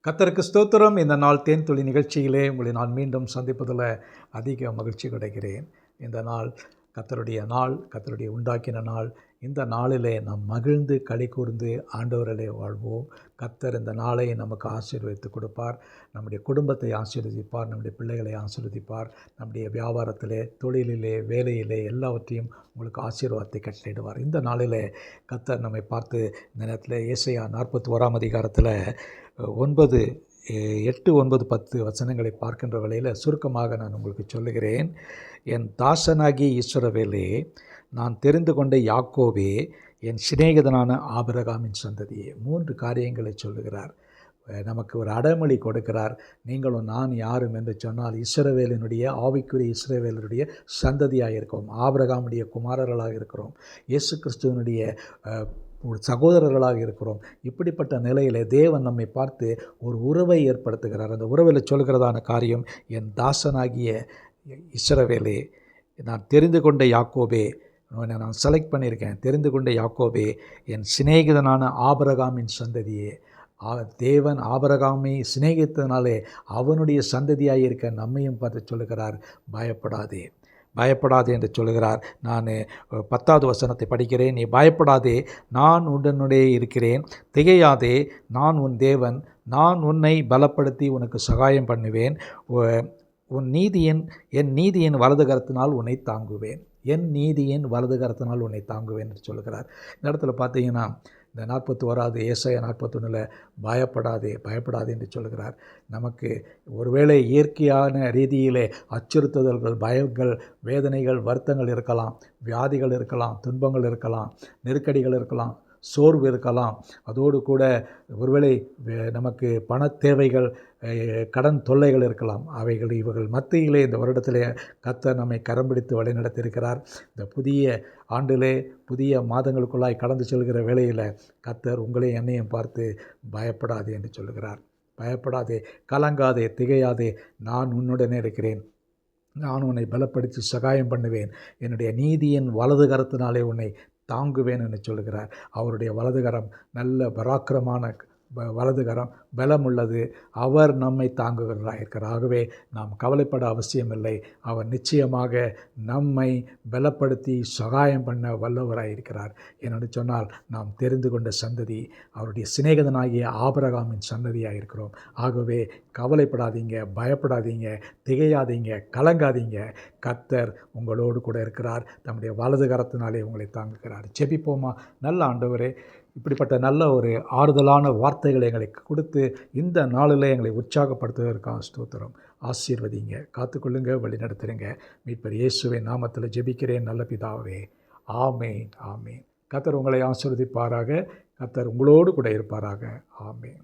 கர்த்தருக்கு ஸ்தோத்திரம். இந்த நாள் தேன் துளி நிகழ்ச்சியிலே உங்களை நான் மீண்டும் சந்திப்பதில் அதிக மகிழ்ச்சி கிடைக்கிறேன். இந்த நாள் கர்த்தருடைய நாள், கர்த்தருடைய உண்டாக்கின நாள். இந்த நாளிலே நாம் மகிழ்ந்து களி கூர்ந்து ஆண்டவரிலே வாழ்வோம். கர்த்தர் இந்த நாளை நமக்கு ஆசீர்வதித்து கொடுப்பார். நம்முடைய குடும்பத்தை ஆசீர்வதிப்பார், நம்முடைய பிள்ளைகளை ஆசீர்வதிப்பார். நம்முடைய வியாபாரத்திலே, தொழிலிலே, வேலையிலே எல்லாவற்றையும் உங்களுக்கு ஆசீர்வாதத்தை கட்டளையிடுவார். இந்த நாளிலே கர்த்தர் நம்மை பார்த்து இந்த நேரத்தில் ஏசாயா 41 அதிகாரத்தில் 8, 9, 10 வசனங்களை பார்க்கின்ற வேளையில் சுருக்கமாக நான் உங்களுக்கு சொல்லுகிறேன். என் தாசனாகிய ஈஸ்வரவேலே, நான் தெரிந்து கொண்ட யாக்கோபே, என் சிநேகிதனான ஆபிரகாமின் சந்ததியே. 3 காரியங்களை சொல்லுகிறார். நமக்கு ஒரு அடைமொழி கொடுக்கிறார். நீங்களும் நான் யாரும் என்று சொன்னால் இஸ்ரவேலினுடைய ஆவிக்குரிய இஸ்ரவேலருடைய சந்ததியாக இருக்கிறோம். ஆபிரகாமுடைய குமாரர்களாக இருக்கிறோம். இயேசு கிறிஸ்துவனுடைய சகோதரர்களாக இருக்கிறோம். இப்படிப்பட்ட நிலையில் தேவன் நம்மை பார்த்து ஒரு உறவை ஏற்படுத்துகிறார். அந்த உறவில் சொல்கிறதான காரியம், என் தாசனாகிய இஸ்ரவேலே, நான் தெரிந்து கொண்ட யாக்கோபே, நான் செலக்ட் பண்ணியிருக்கேன். தெரிந்து கொண்ட யாக்கோபே, என் சிநேகிதனான ஆபிரகாமின் சந்ததியே. தேவன் ஆபிரகாமை சிநேகித்தனாலே அவனுடைய சந்ததியாக இருக்க நம்மையும் பார்த்து சொல்லுகிறார், பயப்படாதே பயப்படாதே என்று சொல்லுகிறார். நான் 10வது வசனத்தை படிக்கிறேன். நீ பயப்படாதே, நான் உடனுடைய இருக்கிறேன். திகையாதே, நான் உன் தேவன். நான் உன்னை பலப்படுத்தி உனக்கு சகாயம் பண்ணுவேன். என் நீதியின் வலது கரத்தினால் உன்னை தாங்குவேன். என் நீதியின் வலது கரத்தினால் உன்னை தாங்குவேன் என்று சொல்லுகிறார். இந்த இடத்துல பார்த்தீங்கன்னா, இந்த 41 ஏசாயா 41 பயப்படாதே என்று சொல்கிறார். நமக்கு ஒருவேளை இயற்கையான ரீதியிலே அச்சுறுத்துதல்கள், பயங்கள், வேதனைகள், வருத்தங்கள் இருக்கலாம், வியாதிகள் இருக்கலாம், துன்பங்கள் இருக்கலாம், நெருக்கடிகள் இருக்கலாம், சோர்வு இருக்கலாம். அதோடு கூட ஒருவேளை நமக்கு பண தேவைகள், கடன் தொல்லைகள் இருக்கலாம். இவர்கள் மத்தியிலே இந்த வருடத்திலே கர்த்தர் நம்மை கரம் பிடித்து வழிநடத்தியிருக்கிறார். இந்த புதிய ஆண்டிலே, புதிய மாதங்களுக்குள்ளாய் கடந்து செல்கிற வேளையில் கர்த்தர் உங்களை என்னையும் பார்த்து பயப்படாதே என்று சொல்லுகிறார். பயப்படாதே, கலங்காதே, திகையாதே, நான் உன்னுடனே இருக்கிறேன். நான் உன்னை பலப்படுத்தி சகாயம் பண்ணுவேன். என்னுடைய நீதியின் வலது கரத்தினாலே உன்னை தாங்குவேன் என்று சொல்லுகிறார். அவருடைய வலதுகரம் நல்ல பராக்கிரமான வலதுகரம், பலம் உள்ளது. அவர் நம்மை தாங்குகிறவராக இருக்கிறார். ஆகவே நாம் கவலைப்பட அவசியமில்லை. அவர் நிச்சயமாக நம்மை பலப்படுத்தி சகாயம் பண்ண வல்லவராக இருக்கிறார். என்று சொன்னால் நாம் தெரிந்து கொண்ட சந்ததி, அவருடைய சிநேகிதனாகிய ஆபிரகாமின் சந்ததியாக இருக்கிறோம். ஆகவே கவலைப்படாதீங்க, பயப்படாதீங்க, திகையாதீங்க, கலங்காதீங்க. கர்த்தர் உங்களோடு கூட இருக்கிறார். தம்முடைய வலது கரத்தினாலே உங்களை தாங்குகிறார். ஜெபிப்போமா. நல்ல ஆண்டவரே, இப்படிப்பட்ட நல்ல ஒரு ஆறுதலான வார்த்தைகளை எங்களுக்கு கொடுத்து இந்த நாளில் எங்களை உற்சாகப்படுத்துவதற்காக ஸ்தோத்திரம். ஆசீர்வதிங்க, காத்துக்கொள்ளுங்க, வழிநடத்துருங்க. மீட்பர் இயேசுவின் நாமத்தில் ஜெபிக்கிறேன் நல்ல பிதாவே. ஆமேன், ஆமேன். கர்த்தர் உங்களை ஆசீர்வதிப்பாராக. கர்த்தர் உங்களோடு கூட இருப்பாராக. ஆமேன்.